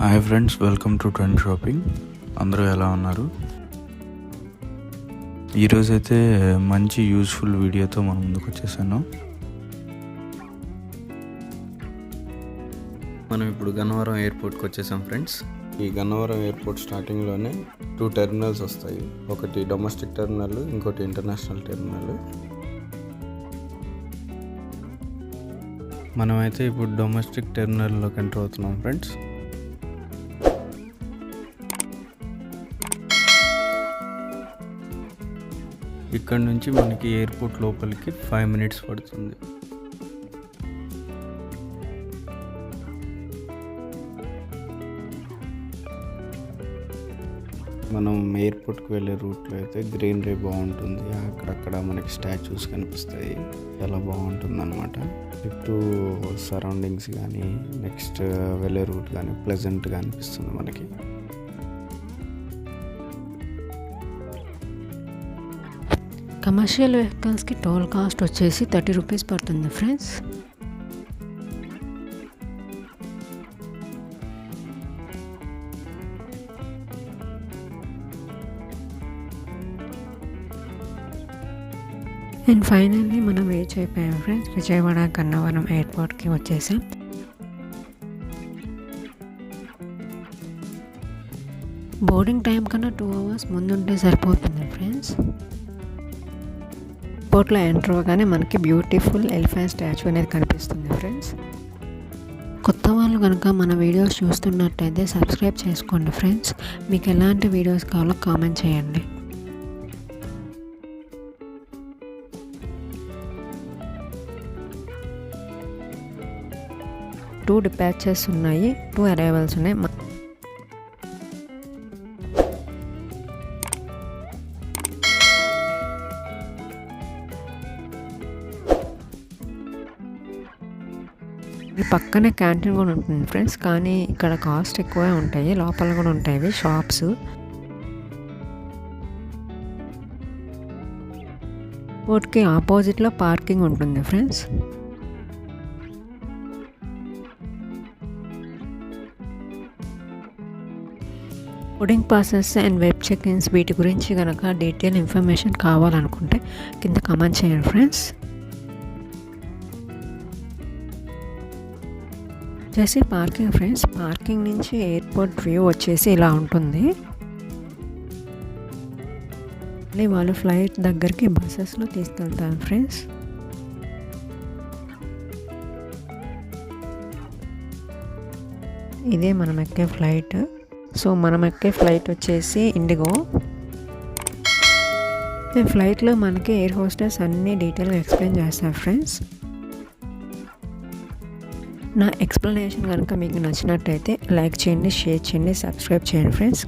Hi friends, welcome to trend shopping. అందరూ ఎలా ఉన్నారు? ఈరోజైతే మంచి యూస్ఫుల్ వీడియోతో మన ముందుకు వచ్చేసాను. మనం ఇప్పుడు గన్నవరం ఎయిర్పోర్ట్కి వచ్చేసాం ఫ్రెండ్స్. ఈ గన్నవరం ఎయిర్పోర్ట్ స్టార్టింగ్లోనే 2 టెర్మినల్స్ వస్తాయి. ఒకటి డొమెస్టిక్ టెర్మినల్, ఇంకోటి ఇంటర్నేషనల్ టెర్మినల్. మనమైతే ఇప్పుడు డొమెస్టిక్ టెర్మినల్లోకి ఎంటర్ అవుతున్నాం ఫ్రెండ్స్. ఇక్కడ నుంచి మనకి ఎయిర్పోర్ట్ లోపలికి 5 minutes పడుతుంది. మనం ఎయిర్పోర్ట్కి వెళ్ళే రూట్లో అయితే గ్రీనరీ బాగుంటుంది. అక్కడక్కడ మనకి స్టాచ్యూస్ కనిపిస్తాయి. చాలా బాగుంటుంది అనమాట. చుట్టూ సరౌండింగ్స్ కానీ నెక్స్ట్ వెళ్ళే రూట్ కానీ ప్లెజెంట్గా అనిపిస్తుంది మనకి. కమర్షియల్ వెహికల్స్కి టోల్ కాస్ట్ వచ్చేసి 30 రూపీస్ పడుతుంది ఫ్రెండ్స్. అండ్ ఫైనల్లీ మనం రీచ్ అయిపోయాం ఫ్రెండ్స్. విజయవాడ గన్నవరం ఎయిర్పోర్ట్కి వచ్చేసాం. బోర్డింగ్ టైం కన్నా 2 hours ముందుంటే సరిపోతుంది ఫ్రెండ్స్. ఎయిర్పోర్ట్లో ఎంటర్ అవ్వగానే మనకి బ్యూటిఫుల్ ఎలిఫెంట్ స్టాచ్యూ అనేది కనిపిస్తుంది ఫ్రెండ్స్. కొత్త వాళ్ళు కనుక మన వీడియోస్ చూస్తున్నట్టయితే సబ్స్క్రైబ్ చేసుకోండి ఫ్రెండ్స్. మీకు ఎలాంటి వీడియోస్ కావాలో కామెంట్ చేయండి. టూ డిపాచర్స్ ఉన్నాయి, 2 అరైవల్స్ ఉన్నాయి. ఈ పక్కనే క్యాంటీన్ కూడా ఉంటుంది ఫ్రెండ్స్. కానీ ఇక్కడ కాస్ట్ ఎక్కువే ఉంటాయి. లోపల కూడా ఉంటాయి షాప్స్. వాటికి ఆపోజిట్లో పార్కింగ్ ఉంటుంది friends. Boarding passes and web check-ins వీటి గురించి కనుక డీటెయిల్ ఇన్ఫర్మేషన్ కావాలనుకుంటే కింద కామెంట్ చేయండి ఫ్రెండ్స్. వచ్చేసి పార్కింగ్ ఫ్రెండ్స్. పార్కింగ్ నుంచి ఎయిర్పోర్ట్ వ్యూ వచ్చేసి ఇలా ఉంటుంది. మళ్ళీ వాళ్ళు ఫ్లైట్ దగ్గరికి బస్సెస్లో తీసుకెళ్తారు ఫ్రెండ్స్. ఇదే మనం ఎక్కే ఫ్లైట్. సో మనం ఎక్కే ఫ్లైట్ వచ్చేసి ఇండిగో. ఈ ఫ్లైట్లో మనకి ఎయిర్ హోస్టెస్ అన్నీ డీటెయిల్గా ఎక్స్ప్లెయిన్ చేస్తారు ఫ్రెండ్స్. నా ఎక్స్ప్లెనేషన్ కనుక మీకు నచ్చినట్టయితే లైక్ చేయండి, షేర్ చేయండి, సబ్స్క్రైబ్ చేయండి ఫ్రెండ్స్.